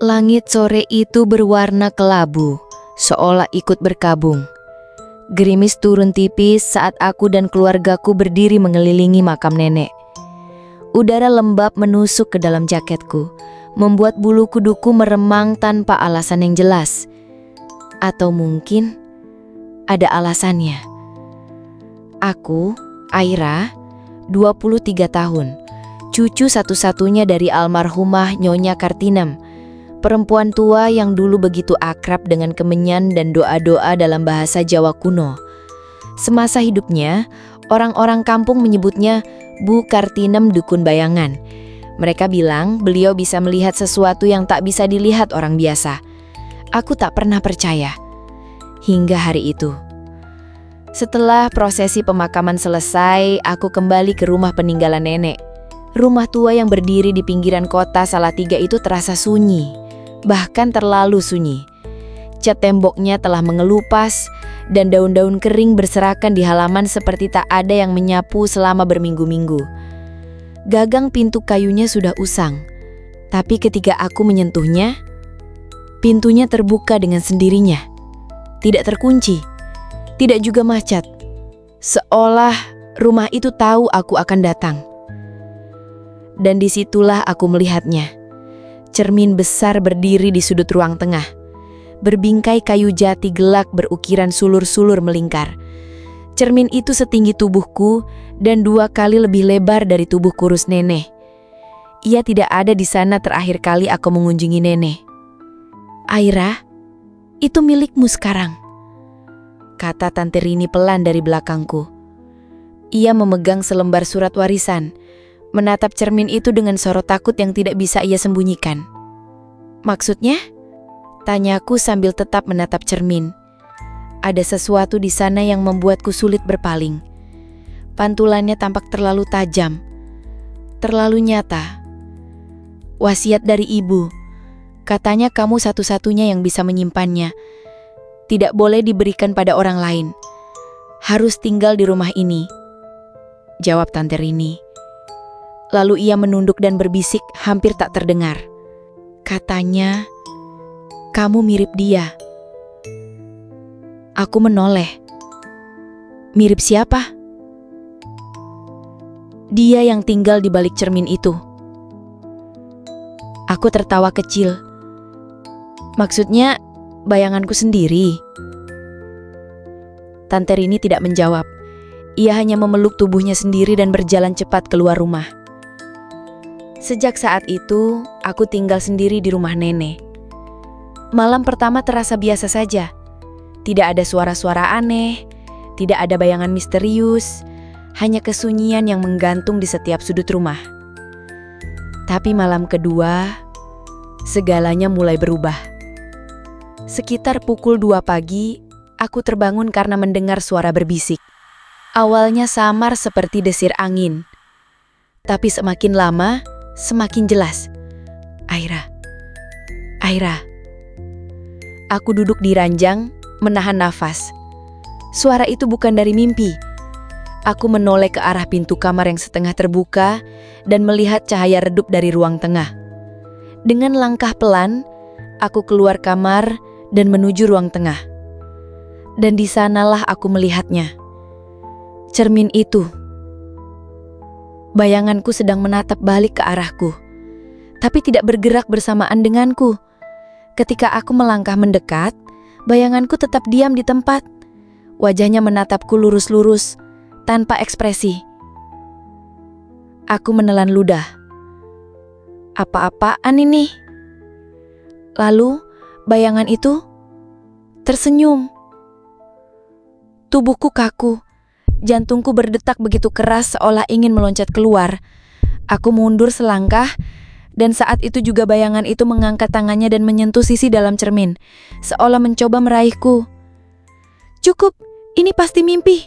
Langit sore itu berwarna kelabu, seolah ikut berkabung. Gerimis turun tipis saat aku dan keluargaku berdiri mengelilingi makam nenek. Udara lembab menusuk ke dalam jaketku, membuat bulu kuduku meremang tanpa alasan yang jelas. Atau mungkin ada alasannya. Aku, Aira, 23 tahun, cucu satu-satunya dari almarhumah Nyonya Kartinem, perempuan tua yang dulu begitu akrab dengan kemenyan dan doa-doa dalam bahasa Jawa kuno. Semasa hidupnya, orang-orang kampung menyebutnya Bu Kartinem Dukun Bayangan. Mereka bilang beliau bisa melihat sesuatu yang tak bisa dilihat orang biasa. Aku tak pernah percaya. Hingga hari itu. Setelah prosesi pemakaman selesai, aku kembali ke rumah peninggalan nenek. Rumah tua yang berdiri di pinggiran kota Salatiga itu terasa sunyi, bahkan terlalu sunyi. Cat temboknya telah mengelupas dan daun-daun kering berserakan di halaman seperti tak ada yang menyapu selama berminggu-minggu. Gagang pintu kayunya sudah usang, tapi ketika aku menyentuhnya, pintunya terbuka dengan sendirinya. Tidak terkunci, tidak juga macat. Seolah rumah itu tahu aku akan datang. Dan disitulah aku melihatnya. Cermin besar berdiri di sudut ruang tengah. Berbingkai kayu jati gelak berukiran sulur-sulur melingkar. Cermin itu setinggi tubuhku dan 2 kali lebih lebar dari tubuh kurus nenek. Ia tidak ada di sana terakhir kali aku mengunjungi nenek. Aira, itu milikmu sekarang, kata Tante Rini pelan dari belakangku. Ia memegang selembar surat warisan, menatap cermin itu dengan sorot takut yang tidak bisa ia sembunyikan. Maksudnya? Tanyaku sambil tetap menatap cermin. Ada sesuatu di sana yang membuatku sulit berpaling. Pantulannya tampak terlalu tajam, terlalu nyata. Wasiat dari ibu. Katanya kamu satu-satunya yang bisa menyimpannya. Tidak boleh diberikan pada orang lain. Harus tinggal di rumah ini, jawab Tante Rini. Lalu ia menunduk dan berbisik hampir tak terdengar. Katanya, kamu mirip dia. Aku menoleh. Mirip siapa? Dia yang tinggal di balik cermin itu. Aku tertawa kecil. Maksudnya, bayanganku sendiri. Tante Rini tidak menjawab. Ia hanya memeluk tubuhnya sendiri dan berjalan cepat keluar rumah. Sejak saat itu, aku tinggal sendiri di rumah nenek. Malam pertama terasa biasa saja. Tidak ada suara-suara aneh, tidak ada bayangan misterius, hanya kesunyian yang menggantung di setiap sudut rumah. Tapi malam kedua, segalanya mulai berubah. Sekitar pukul 2 pagi, aku terbangun karena mendengar suara berbisik. Awalnya samar seperti desir angin. Tapi semakin lama, semakin jelas. Aira. Aira. Aku duduk di ranjang, menahan nafas. Suara itu bukan dari mimpi. Aku menoleh ke arah pintu kamar yang setengah terbuka dan melihat cahaya redup dari ruang tengah. Dengan langkah pelan, aku keluar kamar dan menuju ruang tengah. Dan di sanalah aku melihatnya. Cermin itu. Bayanganku sedang menatap balik ke arahku, tapi tidak bergerak bersamaan denganku. Ketika aku melangkah mendekat, bayanganku tetap diam di tempat. Wajahnya menatapku lurus-lurus, tanpa ekspresi. Aku menelan ludah. Apa-apaan ini? Lalu, bayangan itu tersenyum. Tubuhku kaku. Jantungku berdetak begitu keras seolah ingin meloncat keluar. Aku mundur selangkah, dan saat itu juga bayangan itu mengangkat tangannya dan menyentuh sisi dalam cermin, seolah mencoba meraihku. Cukup, ini pasti mimpi.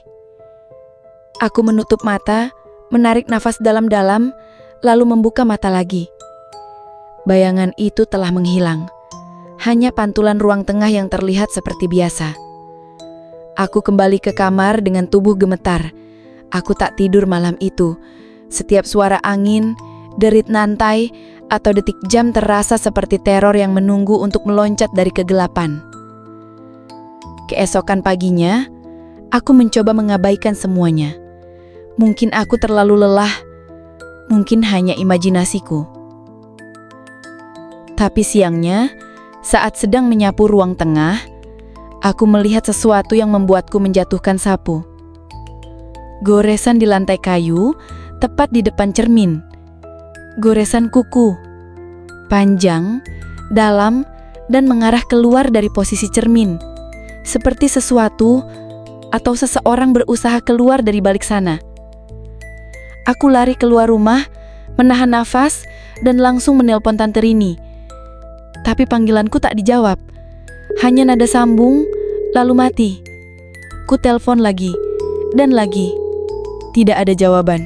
Aku menutup mata, menarik nafas dalam-dalam, lalu membuka mata lagi. Bayangan itu telah menghilang. Hanya pantulan ruang tengah yang terlihat seperti biasa. Aku kembali ke kamar dengan tubuh gemetar. Aku tak tidur malam itu. Setiap suara angin, derit nantai, atau detik jam terasa seperti teror yang menunggu untuk meloncat dari kegelapan. Keesokan paginya, aku mencoba mengabaikan semuanya. Mungkin aku terlalu lelah, mungkin hanya imajinasiku. Tapi siangnya, saat sedang menyapu ruang tengah, aku melihat sesuatu yang membuatku menjatuhkan sapu. Goresan di lantai kayu, tepat di depan cermin. Goresan kuku, panjang, dalam, dan mengarah keluar dari posisi cermin. Seperti sesuatu atau seseorang berusaha keluar dari balik sana. Aku lari keluar rumah, menahan nafas, dan langsung menelpon Tante Rini. Tapi panggilanku tak dijawab. Hanya nada sambung, lalu mati. Ku telepon lagi, dan lagi. Tidak ada jawaban.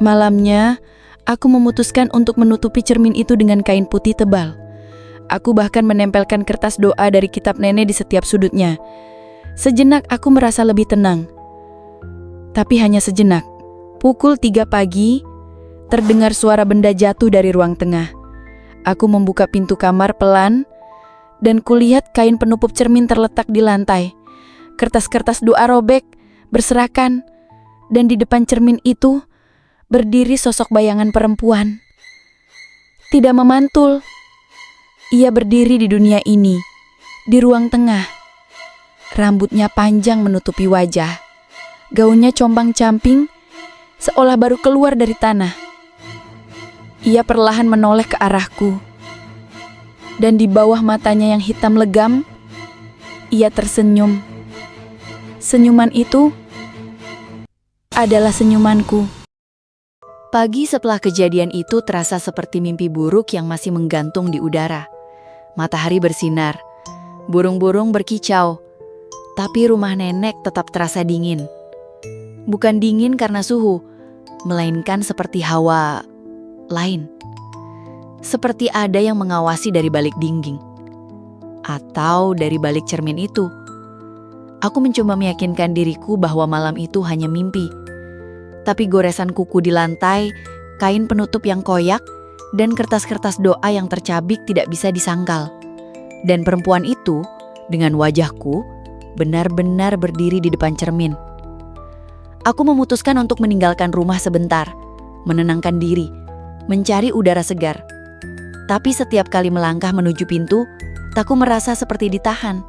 Malamnya, aku memutuskan untuk menutupi cermin itu dengan kain putih tebal. Aku bahkan menempelkan kertas doa dari kitab nenek di setiap sudutnya. Sejenak aku merasa lebih tenang. Tapi hanya sejenak. Pukul 3 pagi, terdengar suara benda jatuh dari ruang tengah. Aku membuka pintu kamar pelan, dan kulihat kain penutup cermin terletak di lantai. Kertas-kertas doa robek, berserakan, dan di depan cermin itu, berdiri sosok bayangan perempuan. Tidak memantul. Ia berdiri di dunia ini, di ruang tengah. Rambutnya panjang menutupi wajah. Gaunnya compang-camping, seolah baru keluar dari tanah. Ia perlahan menoleh ke arahku. Dan di bawah matanya yang hitam legam, ia tersenyum. Senyuman itu adalah senyumanku. Pagi setelah kejadian itu terasa seperti mimpi buruk yang masih menggantung di udara. Matahari bersinar, burung-burung berkicau, tapi rumah nenek tetap terasa dingin. Bukan dingin karena suhu, melainkan seperti hawa lain. Seperti ada yang mengawasi dari balik dinding, atau dari balik cermin itu. Aku mencoba meyakinkan diriku bahwa malam itu hanya mimpi. Tapi goresan kuku di lantai, kain penutup yang koyak, dan kertas-kertas doa yang tercabik tidak bisa disangkal. Dan perempuan itu, dengan wajahku, benar-benar berdiri di depan cermin. Aku memutuskan untuk meninggalkan rumah sebentar, menenangkan diri, mencari udara segar. Tapi setiap kali melangkah menuju pintu, aku merasa seperti ditahan.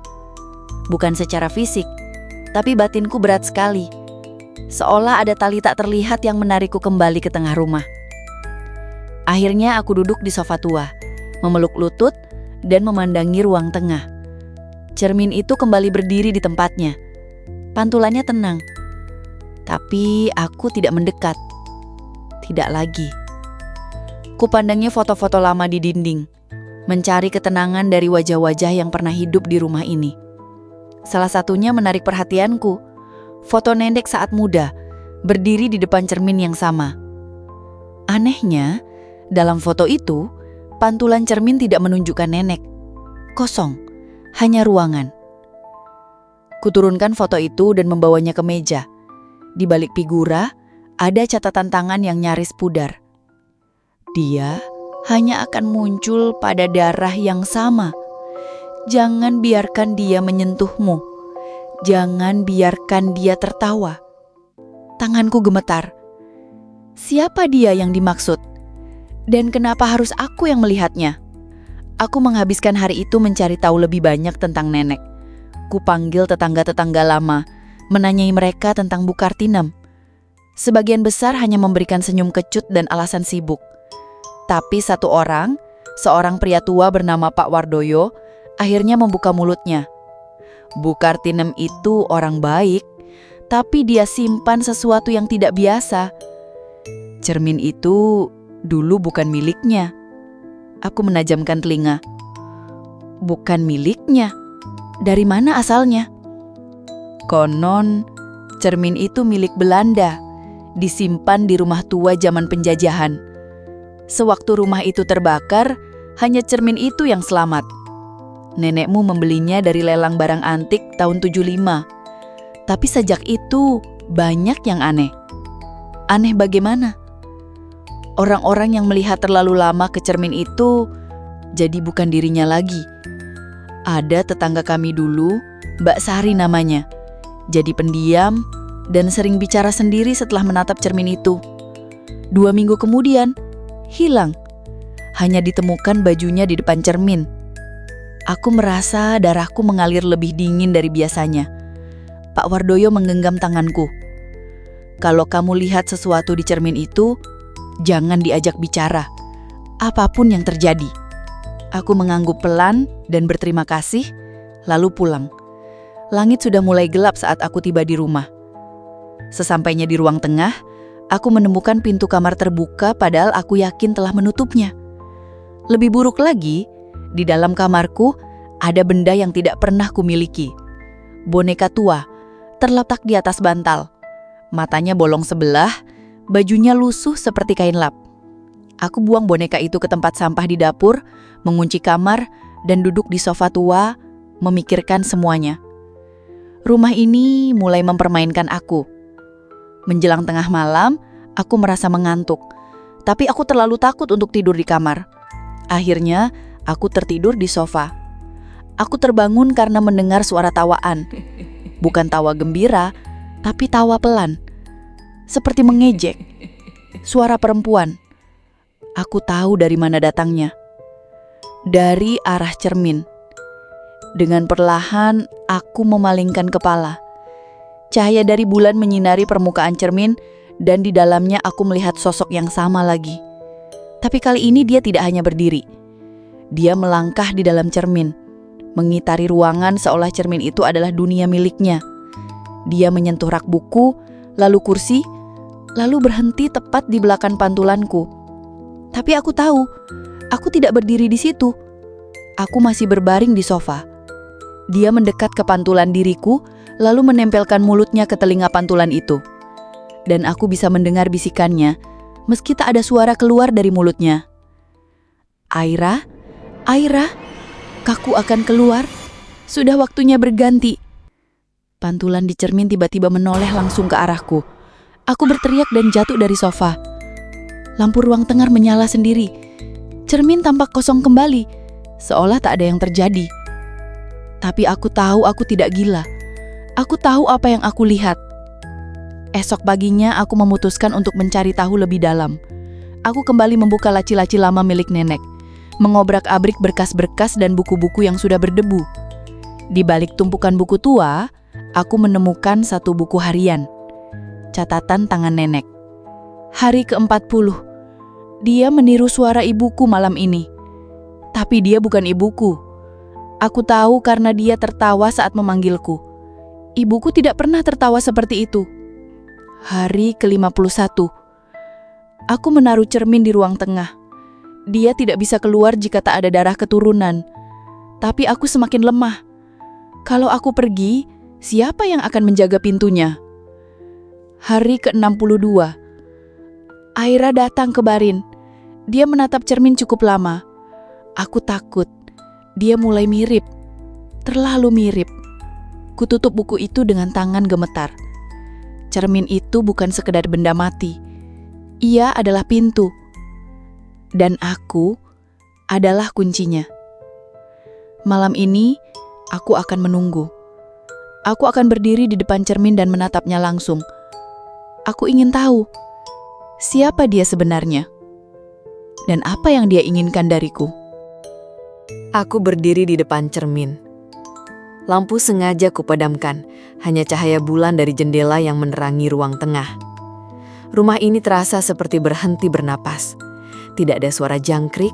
Bukan secara fisik, tapi batinku berat sekali. Seolah ada tali tak terlihat yang menarikku kembali ke tengah rumah. Akhirnya aku duduk di sofa tua, memeluk lutut dan memandangi ruang tengah. Cermin itu kembali berdiri di tempatnya. Pantulannya tenang. Tapi aku tidak mendekat. Tidak lagi. Kupandangnya foto-foto lama di dinding, mencari ketenangan dari wajah-wajah yang pernah hidup di rumah ini. Salah satunya menarik perhatianku. Foto nenek saat muda, berdiri di depan cermin yang sama. Anehnya, dalam foto itu, pantulan cermin tidak menunjukkan nenek. Kosong, hanya ruangan. Kuturunkan foto itu dan membawanya ke meja. Di balik figura, ada catatan tangan yang nyaris pudar. Dia hanya akan muncul pada darah yang sama. Jangan biarkan dia menyentuhmu. Jangan biarkan dia tertawa. Tanganku gemetar. Siapa dia yang dimaksud? Dan kenapa harus aku yang melihatnya? Aku menghabiskan hari itu mencari tahu lebih banyak tentang nenek. Kupanggil tetangga-tetangga lama, menanyai mereka tentang Bu Kartinem. Sebagian besar hanya memberikan senyum kecut dan alasan sibuk. Tapi satu orang, seorang pria tua bernama Pak Wardoyo, akhirnya membuka mulutnya. Bu Kartinem itu orang baik, tapi dia simpan sesuatu yang tidak biasa. Cermin itu dulu bukan miliknya. Aku menajamkan telinga. Bukan miliknya? Dari mana asalnya? Konon, cermin itu milik Belanda, disimpan di rumah tua zaman penjajahan. Sewaktu rumah itu terbakar, hanya cermin itu yang selamat. Nenekmu membelinya dari lelang barang antik tahun 75. Tapi sejak itu banyak yang aneh. Aneh bagaimana? Orang-orang yang melihat terlalu lama ke cermin itu jadi bukan dirinya lagi. Ada tetangga kami dulu, Mbak Sari namanya. Jadi pendiam dan sering bicara sendiri setelah menatap cermin itu. 2 minggu kemudian, hilang. Hanya ditemukan bajunya di depan cermin. Aku merasa darahku mengalir lebih dingin dari biasanya. Pak Wardoyo menggenggam tanganku. Kalau kamu lihat sesuatu di cermin itu, jangan diajak bicara, apapun yang terjadi. Aku mengangguk pelan dan berterima kasih, lalu pulang. Langit sudah mulai gelap saat aku tiba di rumah. Sesampainya di ruang tengah, aku menemukan pintu kamar terbuka padahal aku yakin telah menutupnya. Lebih buruk lagi, di dalam kamarku ada benda yang tidak pernah kumiliki. Boneka tua, terletak di atas bantal. Matanya bolong sebelah, bajunya lusuh seperti kain lap. Aku buang boneka itu ke tempat sampah di dapur, mengunci kamar, dan duduk di sofa tua, memikirkan semuanya. Rumah ini mulai mempermainkan aku. Menjelang tengah malam, aku merasa mengantuk, tapi aku terlalu takut untuk tidur di kamar. Akhirnya, aku tertidur di sofa. Aku terbangun karena mendengar suara tawaan. Bukan tawa gembira, tapi tawa pelan. Seperti mengejek. Suara perempuan. Aku tahu dari mana datangnya. Dari arah cermin. Dengan perlahan, aku memalingkan kepala. Cahaya dari bulan menyinari permukaan cermin dan di dalamnya aku melihat sosok yang sama lagi. Tapi kali ini dia tidak hanya berdiri. Dia melangkah di dalam cermin, mengitari ruangan seolah cermin itu adalah dunia miliknya. Dia menyentuh rak buku, lalu kursi, lalu berhenti tepat di belakang pantulanku. Tapi aku tahu, aku tidak berdiri di situ. Aku masih berbaring di sofa. Dia mendekat ke pantulan diriku, lalu menempelkan mulutnya ke telinga pantulan itu. Dan aku bisa mendengar bisikannya, meski tak ada suara keluar dari mulutnya. Aira, Aira, kaku akan keluar. Sudah waktunya berganti. Pantulan di cermin tiba-tiba menoleh langsung ke arahku. Aku berteriak dan jatuh dari sofa. Lampu ruang tengah menyala sendiri. Cermin tampak kosong kembali, seolah tak ada yang terjadi. Tapi aku tahu aku tidak gila. Aku tahu apa yang aku lihat. Esok paginya aku memutuskan untuk mencari tahu lebih dalam. Aku kembali membuka laci-laci lama milik nenek, mengobrak-abrik berkas-berkas dan buku-buku yang sudah berdebu. Di balik tumpukan buku tua, aku menemukan satu buku harian. Catatan tangan nenek. Hari ke-40. Dia meniru suara ibuku malam ini. Tapi dia bukan ibuku. Aku tahu karena dia tertawa saat memanggilku. Ibuku tidak pernah tertawa seperti itu. Hari ke-51. Aku menaruh cermin di ruang tengah. Dia tidak bisa keluar jika tak ada darah keturunan. Tapi aku semakin lemah. Kalau aku pergi, siapa yang akan menjaga pintunya? Hari ke-62. Aira datang ke Barin. Dia menatap cermin cukup lama. Aku takut. Dia mulai mirip. Terlalu mirip. Kututup buku itu dengan tangan gemetar. Cermin itu bukan sekedar benda mati. Ia adalah pintu. Dan aku adalah kuncinya. Malam ini, aku akan menunggu. Aku akan berdiri di depan cermin dan menatapnya langsung. Aku ingin tahu, siapa dia sebenarnya? Dan apa yang dia inginkan dariku? Aku berdiri di depan cermin. Lampu sengaja kupadamkan, hanya cahaya bulan dari jendela yang menerangi ruang tengah. Rumah ini terasa seperti berhenti bernapas. Tidak ada suara jangkrik,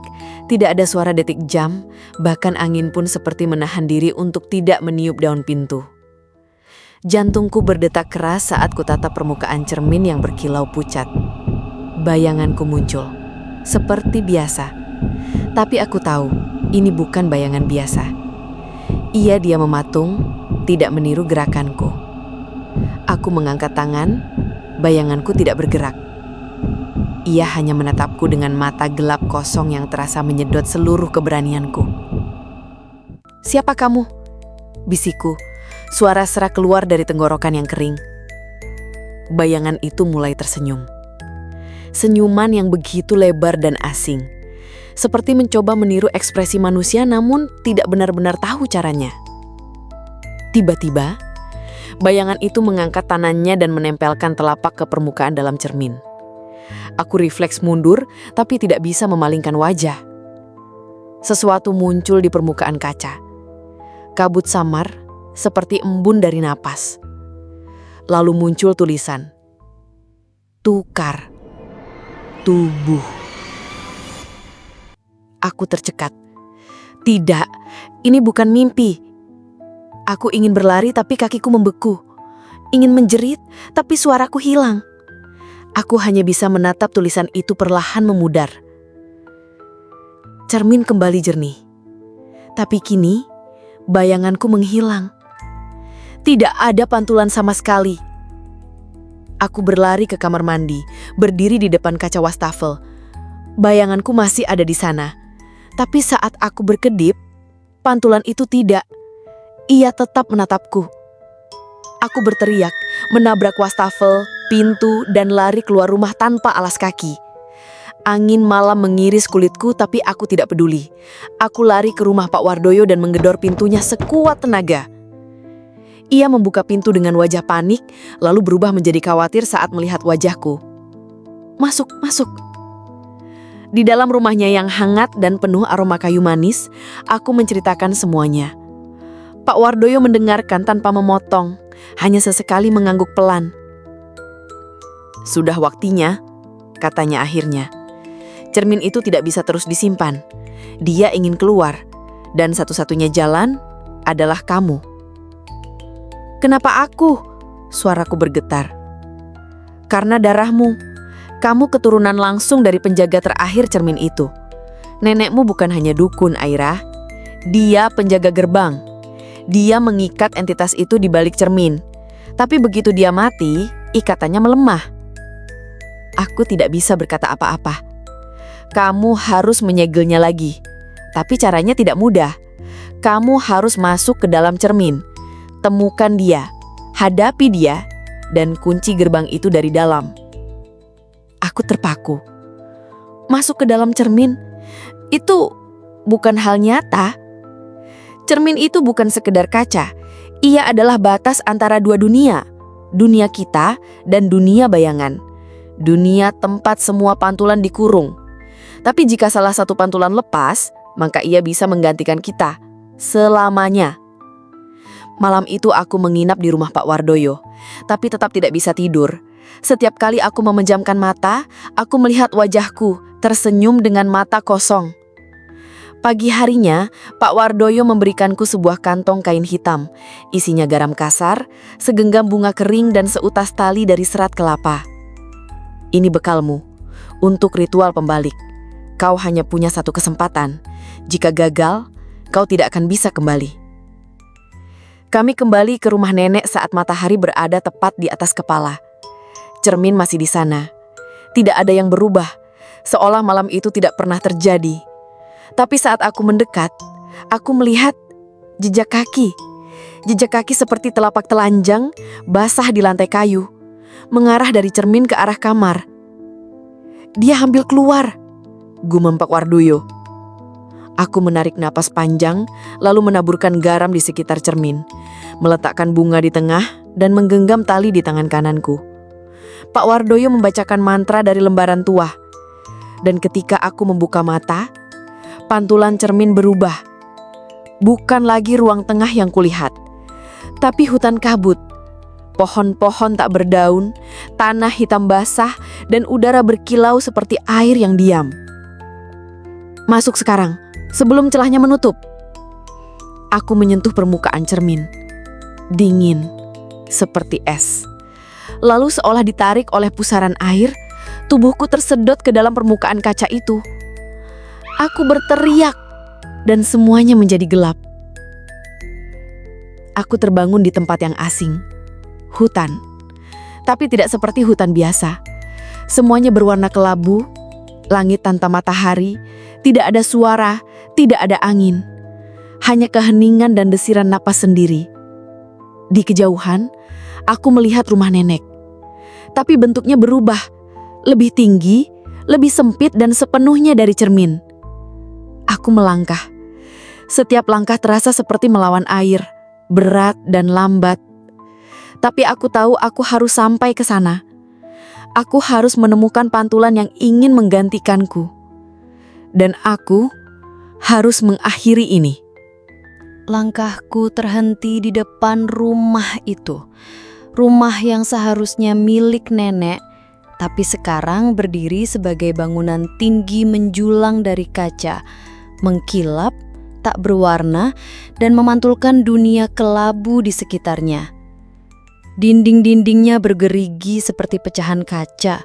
tidak ada suara detik jam, bahkan angin pun seperti menahan diri untuk tidak meniup daun pintu. Jantungku berdetak keras saat kutatap permukaan cermin yang berkilau pucat. Bayanganku muncul, seperti biasa. Tapi aku tahu, ini bukan bayangan biasa. Dia mematung, tidak meniru gerakanku. Aku mengangkat tangan, bayanganku tidak bergerak. Ia hanya menatapku dengan mata gelap kosong yang terasa menyedot seluruh keberanianku. "Siapa kamu?" bisikku, suara serak keluar dari tenggorokan yang kering. Bayangan itu mulai tersenyum. Senyuman yang begitu lebar dan asing. Seperti mencoba meniru ekspresi manusia namun tidak benar-benar tahu caranya. Tiba-tiba, bayangan itu mengangkat tangannya dan menempelkan telapak ke permukaan dalam cermin. Aku refleks mundur tapi tidak bisa memalingkan wajah. Sesuatu muncul di permukaan kaca. Kabut samar seperti embun dari napas. Lalu muncul tulisan, "Tukar tubuh." Aku tercekat. Tidak, ini bukan mimpi. Aku ingin berlari tapi kakiku membeku. Ingin menjerit tapi suaraku hilang. Aku hanya bisa menatap tulisan itu perlahan memudar. Cermin kembali jernih. Tapi kini, bayanganku menghilang. Tidak ada pantulan sama sekali. Aku berlari ke kamar mandi, berdiri di depan kaca wastafel. Bayanganku masih ada di sana. Tapi saat aku berkedip, pantulan itu tidak. Ia tetap menatapku. Aku berteriak, menabrak wastafel, pintu, dan lari keluar rumah tanpa alas kaki. Angin malam mengiris kulitku tapi aku tidak peduli. Aku lari ke rumah Pak Wardoyo dan menggedor pintunya sekuat tenaga. Ia membuka pintu dengan wajah panik, lalu berubah menjadi khawatir saat melihat wajahku. "Masuk, masuk." Di dalam rumahnya yang hangat dan penuh aroma kayu manis, aku menceritakan semuanya. Pak Wardoyo mendengarkan tanpa memotong, hanya sesekali mengangguk pelan. "Sudah waktunya," katanya akhirnya. Cermin itu tidak bisa terus disimpan. Dia ingin keluar, dan satu-satunya jalan adalah kamu. "Kenapa aku?" Suaraku bergetar. "Karena darahmu. Kamu keturunan langsung dari penjaga terakhir cermin itu. Nenekmu bukan hanya dukun, Aira. Dia penjaga gerbang. Dia mengikat entitas itu di balik cermin. Tapi begitu dia mati, ikatannya melemah." Aku tidak bisa berkata apa-apa. "Kamu harus menyegelnya lagi. Tapi caranya tidak mudah. Kamu harus masuk ke dalam cermin. Temukan dia, hadapi dia, dan kunci gerbang itu dari dalam." Aku terpaku. Masuk ke dalam cermin? Itu bukan hal nyata. Cermin itu bukan sekedar kaca. Ia adalah batas antara dua dunia. Dunia kita dan dunia bayangan. Dunia tempat semua pantulan dikurung. Tapi jika salah satu pantulan lepas, maka ia bisa menggantikan kita selamanya. Malam itu aku menginap di rumah Pak Wardoyo, tapi tetap tidak bisa tidur. Setiap kali aku memejamkan mata, aku melihat wajahku tersenyum dengan mata kosong. Pagi harinya, Pak Wardoyo memberikanku sebuah kantong kain hitam. Isinya garam kasar, segenggam bunga kering dan seutas tali dari serat kelapa. "Ini bekalmu untuk ritual pembalik. Kau hanya punya satu kesempatan. Jika gagal, kau tidak akan bisa kembali." Kami kembali ke rumah nenek saat matahari berada tepat di atas kepala. Cermin masih di sana. Tidak ada yang berubah, seolah malam itu tidak pernah terjadi. Tapi saat aku mendekat, aku melihat jejak kaki. Jejak kaki seperti telapak telanjang, basah di lantai kayu, mengarah dari cermin ke arah kamar. "Dia hampir keluar," gumam Pak Wardoyo. Aku menarik napas panjang, lalu menaburkan garam di sekitar cermin, meletakkan bunga di tengah, dan menggenggam tali di tangan kananku. Pak Wardoyo membacakan mantra dari lembaran tua. Dan ketika aku membuka mata, pantulan cermin berubah. Bukan lagi ruang tengah yang kulihat, tapi hutan kabut. Pohon-pohon tak berdaun, tanah hitam basah, dan udara berkilau seperti air yang diam. "Masuk sekarang, sebelum celahnya menutup." Aku menyentuh permukaan cermin. Dingin, seperti es. Lalu seolah ditarik oleh pusaran air, tubuhku tersedot ke dalam permukaan kaca itu. Aku berteriak, dan semuanya menjadi gelap. Aku terbangun di tempat yang asing. Hutan. Tapi tidak seperti hutan biasa. Semuanya berwarna kelabu, langit tanpa matahari, tidak ada suara, tidak ada angin. Hanya keheningan dan desiran napas sendiri. Di kejauhan, aku melihat rumah nenek. Tapi bentuknya berubah, lebih tinggi, lebih sempit dan sepenuhnya dari cermin. Aku melangkah. Setiap langkah terasa seperti melawan air, berat dan lambat. Tapi aku tahu aku harus sampai ke sana. Aku harus menemukan pantulan yang ingin menggantikanku. Dan aku harus mengakhiri ini. Langkahku terhenti di depan rumah itu. Rumah yang seharusnya milik nenek, tapi sekarang berdiri sebagai bangunan tinggi menjulang dari kaca, mengkilap, tak berwarna, dan memantulkan dunia kelabu di sekitarnya. Dinding-dindingnya bergerigi seperti pecahan kaca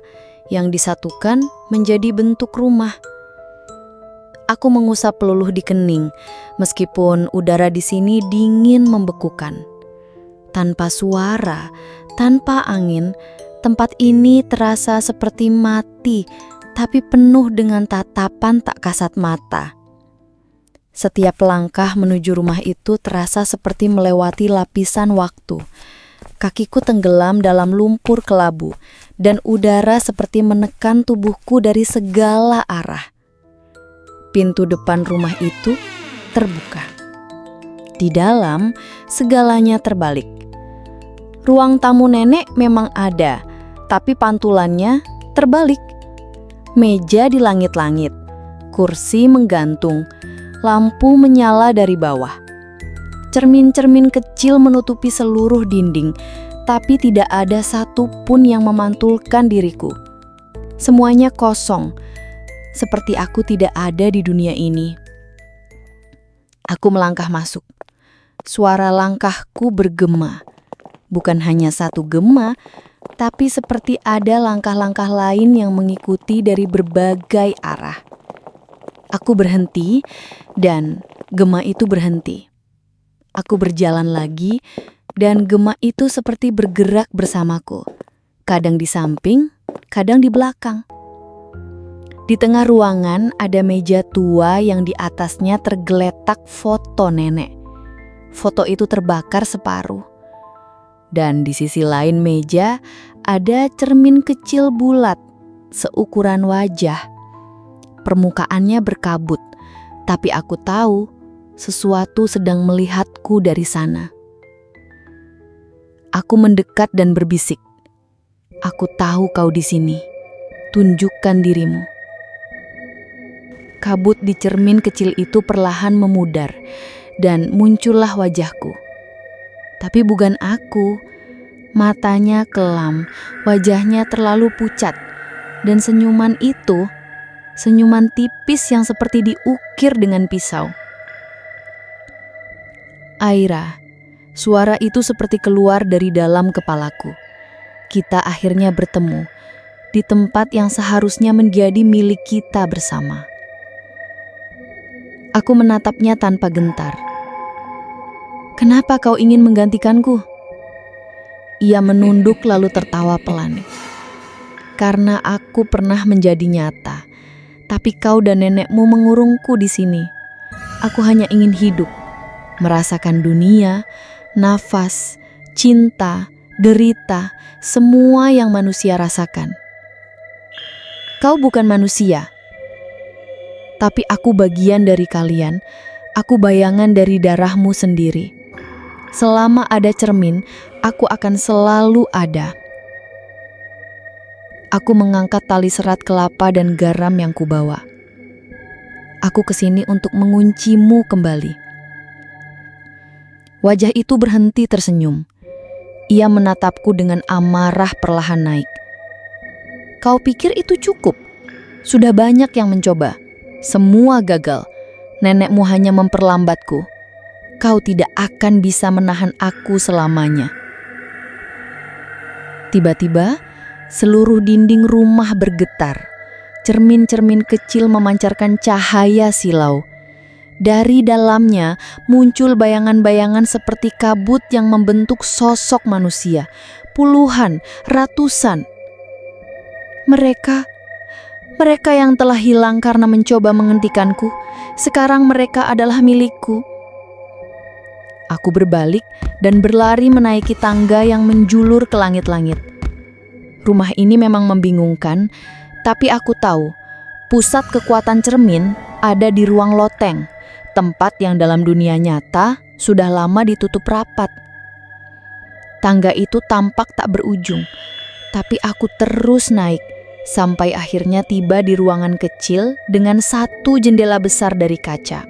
yang disatukan menjadi bentuk rumah. Aku mengusap peluluh di kening, meskipun udara di sini dingin membekukan. Tanpa suara, tanpa angin, tempat ini terasa seperti mati, tapi penuh dengan tatapan tak kasat mata. Setiap langkah menuju rumah itu terasa seperti melewati lapisan waktu. Kakiku tenggelam dalam lumpur kelabu, dan udara seperti menekan tubuhku dari segala arah. Pintu depan rumah itu terbuka. Di dalam, segalanya terbalik. Ruang tamu nenek memang ada, tapi pantulannya terbalik. Meja di langit-langit, kursi menggantung, lampu menyala dari bawah. Cermin-cermin kecil menutupi seluruh dinding, tapi tidak ada satupun yang memantulkan diriku. Semuanya kosong, seperti aku tidak ada di dunia ini. Aku melangkah masuk. Suara langkahku bergema. Bukan hanya satu gema, tapi seperti ada langkah-langkah lain yang mengikuti dari berbagai arah. Aku berhenti, dan gema itu berhenti. Aku berjalan lagi, dan gema itu seperti bergerak bersamaku. Kadang di samping, kadang di belakang. Di tengah ruangan ada meja tua yang di atasnya tergeletak foto nenek. Foto itu terbakar separuh. Dan di sisi lain meja ada cermin kecil bulat, seukuran wajah. Permukaannya berkabut, tapi aku tahu sesuatu sedang melihatku dari sana. Aku mendekat dan berbisik. Aku tahu kau di sini. Tunjukkan dirimu. Kabut di cermin kecil itu perlahan memudar, dan muncullah wajahku. Tapi bukan aku. Matanya kelam, wajahnya terlalu pucat, dan senyuman itu, senyuman tipis yang seperti diukir dengan pisau. Aira, suara itu seperti keluar dari dalam kepalaku. Kita akhirnya bertemu di tempat yang seharusnya menjadi milik kita bersama. Aku menatapnya tanpa gentar. Kenapa kau ingin menggantikanku? Ia menunduk lalu tertawa pelan. Karena aku pernah menjadi nyata, tapi kau dan nenekmu mengurungku di sini. Aku hanya ingin hidup, merasakan dunia, nafas, cinta, derita, semua yang manusia rasakan. Kau bukan manusia. Tapi aku bagian dari kalian, aku bayangan dari darahmu sendiri. Selama ada cermin, aku akan selalu ada. Aku mengangkat tali serat kelapa dan garam yang kubawa. Aku kesini untuk menguncimu kembali. Wajah itu berhenti tersenyum. Ia menatapku dengan amarah perlahan naik. Kau pikir itu cukup? Sudah banyak yang mencoba. Semua gagal. Nenekmu hanya memperlambatku. Kau tidak akan bisa menahan aku selamanya. Tiba-tiba, seluruh dinding rumah bergetar. Cermin-cermin kecil memancarkan cahaya silau. Dari dalamnya muncul bayangan-bayangan seperti kabut yang membentuk sosok manusia. Puluhan, ratusan. Mereka yang telah hilang karena mencoba menghentikanku, sekarang mereka adalah milikku. Aku berbalik dan berlari menaiki tangga yang menjulur ke langit-langit. Rumah ini memang membingungkan, tapi aku tahu pusat kekuatan cermin ada di ruang loteng, tempat yang dalam dunia nyata sudah lama ditutup rapat. Tangga itu tampak tak berujung, tapi aku terus naik sampai akhirnya tiba di ruangan kecil dengan satu jendela besar dari kaca.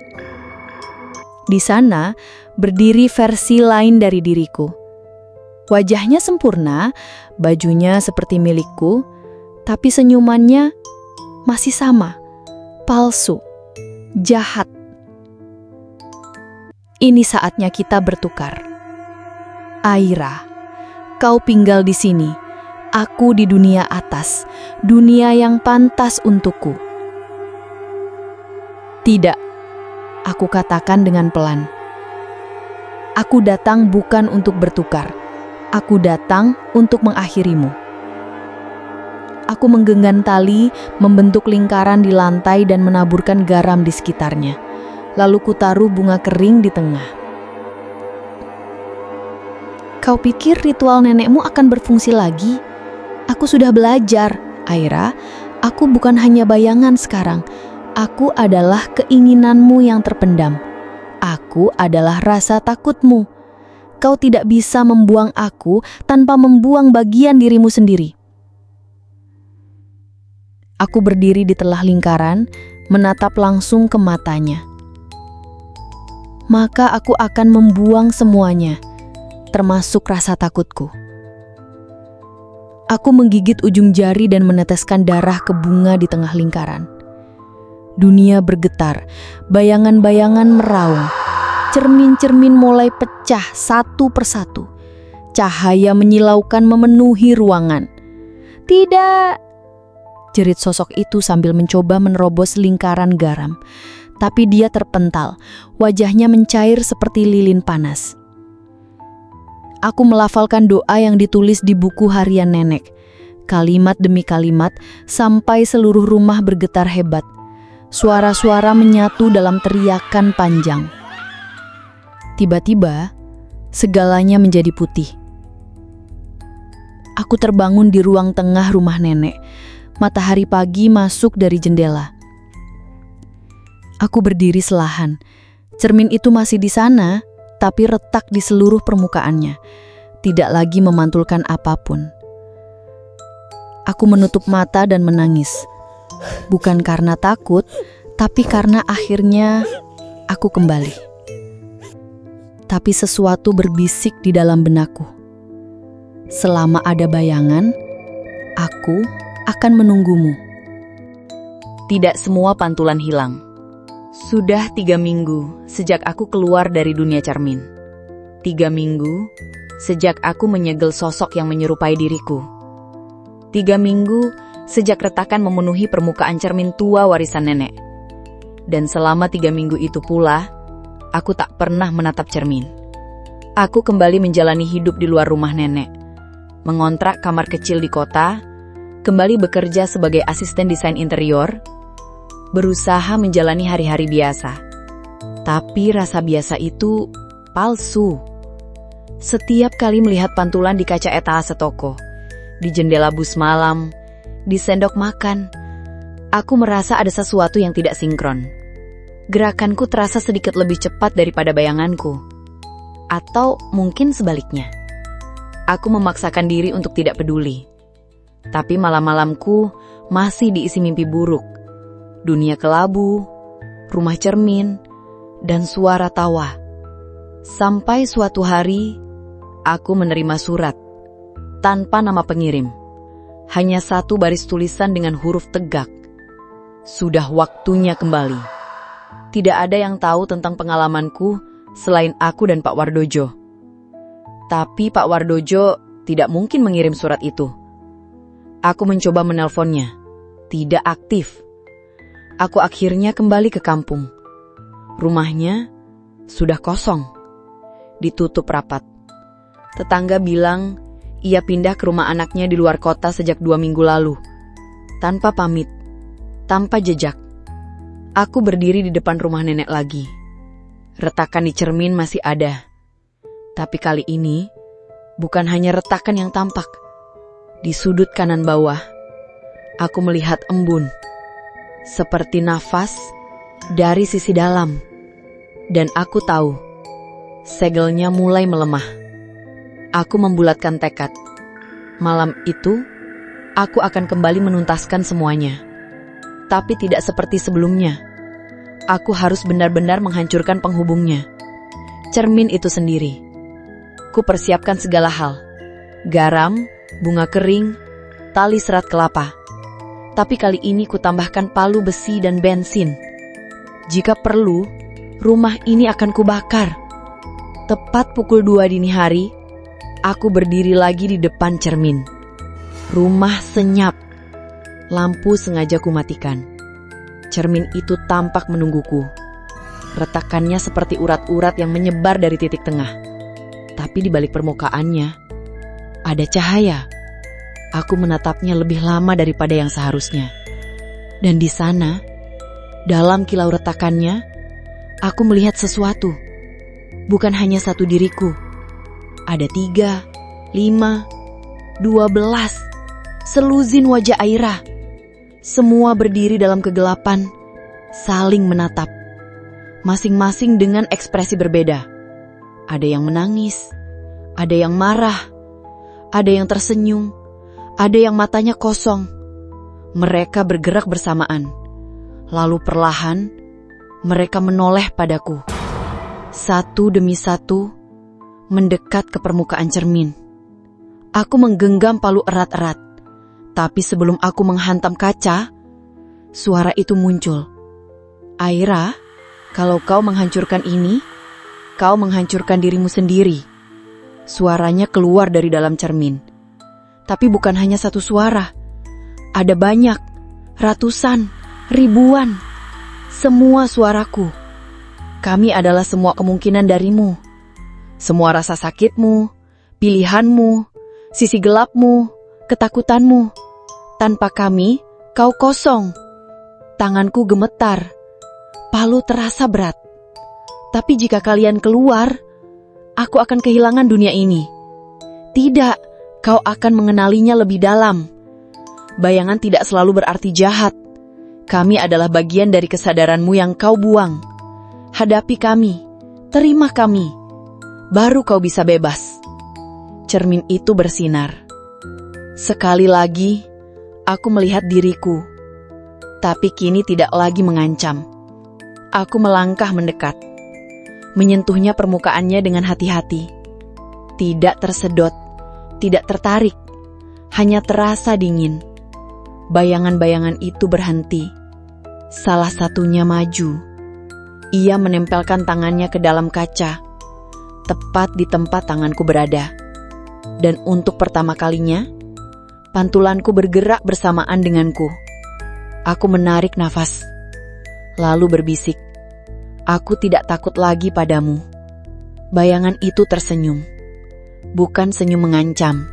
Di sana berdiri versi lain dari diriku. Wajahnya sempurna, bajunya seperti milikku, tapi senyumannya masih sama, palsu, jahat. Ini saatnya kita bertukar. Aira, kau tinggal di sini, aku di dunia atas, dunia yang pantas untukku. Tidak, aku katakan dengan pelan. Aku datang bukan untuk bertukar. Aku datang untuk mengakhirimu. Aku menggenggam tali, membentuk lingkaran di lantai dan menaburkan garam di sekitarnya. Lalu kutaruh bunga kering di tengah. Kau pikir ritual nenekmu akan berfungsi lagi? Aku sudah belajar, Aira. Aku bukan hanya bayangan sekarang. Aku adalah keinginanmu yang terpendam. Aku adalah rasa takutmu. Kau tidak bisa membuang aku tanpa membuang bagian dirimu sendiri. Aku berdiri di telah lingkaran, menatap langsung ke matanya. Maka aku akan membuang semuanya, termasuk rasa takutku. Aku menggigit ujung jari dan meneteskan darah ke bunga di tengah lingkaran. Dunia bergetar, bayangan-bayangan meraung. Cermin-cermin mulai pecah satu persatu. Cahaya menyilaukan memenuhi ruangan. Tidak! Jerit sosok itu sambil mencoba menerobos lingkaran garam. Tapi dia terpental, wajahnya mencair seperti lilin panas. Aku melafalkan doa yang ditulis di buku harian nenek. Kalimat demi kalimat sampai seluruh rumah bergetar hebat. Suara-suara menyatu dalam teriakan panjang. Tiba-tiba, segalanya menjadi putih. Aku terbangun di ruang tengah rumah nenek. Matahari pagi masuk dari jendela. Aku berdiri selahan. Cermin itu masih di sana, tapi retak di seluruh permukaannya. Tidak lagi memantulkan apapun. Aku menutup mata dan menangis. Bukan karena takut, tapi karena akhirnya aku kembali. Tapi sesuatu berbisik di dalam benakku. Selama ada bayangan, aku akan menunggumu. Tidak semua pantulan hilang. Sudah 3 minggu sejak aku keluar dari dunia cermin. 3 minggu sejak aku menyegel sosok yang menyerupai diriku. 3 minggu sejak retakan memenuhi permukaan cermin tua warisan nenek. Dan selama 3 minggu itu pula, aku tak pernah menatap cermin. Aku kembali menjalani hidup di luar rumah nenek. Mengontrak kamar kecil di kota, kembali bekerja sebagai asisten desain interior, berusaha menjalani hari-hari biasa. Tapi rasa biasa itu palsu. Setiap kali melihat pantulan di kaca etalase toko, di jendela bus malam, di sendok makan, aku merasa ada sesuatu yang tidak sinkron. Gerakanku terasa sedikit lebih cepat daripada bayanganku. Atau mungkin sebaliknya. Aku memaksakan diri untuk tidak peduli. Tapi malam-malamku masih diisi mimpi buruk. Dunia kelabu, rumah cermin, dan suara tawa. Sampai suatu hari, aku menerima surat. Tanpa nama pengirim. Hanya satu baris tulisan dengan huruf tegak. Sudah waktunya kembali. Tidak ada yang tahu tentang pengalamanku selain aku dan Pak Wardojo. Tapi Pak Wardojo tidak mungkin mengirim surat itu. Aku mencoba menelponnya. Tidak aktif. Aku akhirnya kembali ke kampung. Rumahnya sudah kosong. Ditutup rapat. Tetangga bilang ia pindah ke rumah anaknya di luar kota sejak 2 minggu lalu. Tanpa pamit. Tanpa jejak. Aku berdiri di depan rumah nenek lagi. Retakan di cermin masih ada. Tapi kali ini, bukan hanya retakan yang tampak. Di sudut kanan bawah, aku melihat embun, seperti nafas dari sisi dalam. Dan aku tahu, segelnya mulai melemah. Aku membulatkan tekad. Malam itu, aku akan kembali menuntaskan semuanya. Tapi tidak seperti sebelumnya. Aku harus benar-benar menghancurkan penghubungnya. Cermin itu sendiri. Ku persiapkan segala hal. Garam, bunga kering, tali serat kelapa. Tapi kali ini ku tambahkan palu besi dan bensin. Jika perlu, rumah ini akan kubakar. Tepat pukul 2 dini hari, aku berdiri lagi di depan cermin. Rumah senyap. Lampu sengaja kumatikan. Cermin itu tampak menungguku. Retakannya seperti urat-urat yang menyebar dari titik tengah. Tapi di balik permukaannya, ada cahaya. Aku menatapnya lebih lama daripada yang seharusnya. Dan di sana, dalam kilau retakannya, aku melihat sesuatu. Bukan hanya satu diriku. Ada 3, 5, 12. Seluzin wajah Aira. Semua berdiri dalam kegelapan, saling menatap. Masing-masing dengan ekspresi berbeda. Ada yang menangis, ada yang marah, ada yang tersenyum, ada yang matanya kosong. Mereka bergerak bersamaan. Lalu perlahan, mereka menoleh padaku. Satu demi satu, mendekat ke permukaan cermin. Aku menggenggam palu erat-erat. Tapi sebelum aku menghantam kaca, suara itu muncul. Aira, kalau kau menghancurkan ini, kau menghancurkan dirimu sendiri. Suaranya keluar dari dalam cermin. Tapi bukan hanya satu suara. Ada banyak, ratusan, ribuan. Semua suaraku. Kami adalah semua kemungkinan darimu. Semua rasa sakitmu, pilihanmu, sisi gelapmu, ketakutanmu. Tanpa kami, kau kosong. Tanganku gemetar. Palu terasa berat. Tapi jika kalian keluar, aku akan kehilangan dunia ini. Tidak, kau akan mengenalinya lebih dalam. Bayangan tidak selalu berarti jahat. Kami adalah bagian dari kesadaranmu yang kau buang. Hadapi kami, terima kami. Baru kau bisa bebas. Cermin itu bersinar. Sekali lagi, aku melihat diriku. Tapi kini tidak lagi mengancam. Aku melangkah mendekat. Menyentuhnya permukaannya dengan hati-hati. Tidak tersedot, tidak tertarik. Hanya terasa dingin. Bayangan-bayangan itu berhenti. Salah satunya maju. Ia menempelkan tangannya ke dalam kaca. Tepat di tempat tanganku berada. Dan untuk pertama kalinya, pantulanku bergerak bersamaan denganku. Aku menarik nafas, lalu berbisik, "Aku tidak takut lagi padamu." Bayangan itu tersenyum. Bukan senyum mengancam,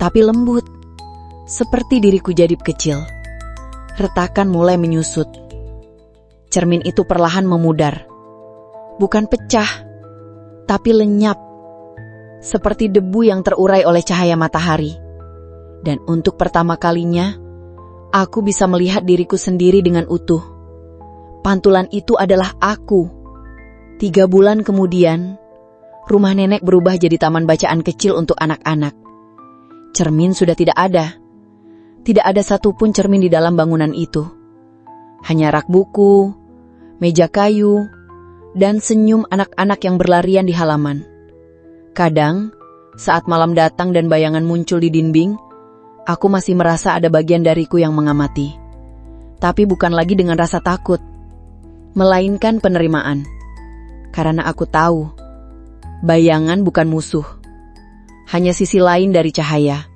tapi lembut, seperti diriku jadip kecil. Retakan mulai menyusut. Cermin itu perlahan memudar. Bukan pecah, tapi lenyap. Seperti debu yang terurai oleh cahaya matahari. Dan untuk pertama kalinya, aku bisa melihat diriku sendiri dengan utuh. Pantulan itu adalah aku. 3 bulan kemudian, rumah nenek berubah jadi taman bacaan kecil untuk anak-anak. Cermin sudah tidak ada. Tidak ada satupun cermin di dalam bangunan itu. Hanya rak buku, meja kayu, dan senyum anak-anak yang berlarian di halaman. Kadang, saat malam datang dan bayangan muncul di dinding, aku masih merasa ada bagian dariku yang mengamati. Tapi bukan lagi dengan rasa takut, melainkan penerimaan. Karena aku tahu, bayangan bukan musuh. Hanya sisi lain dari cahaya.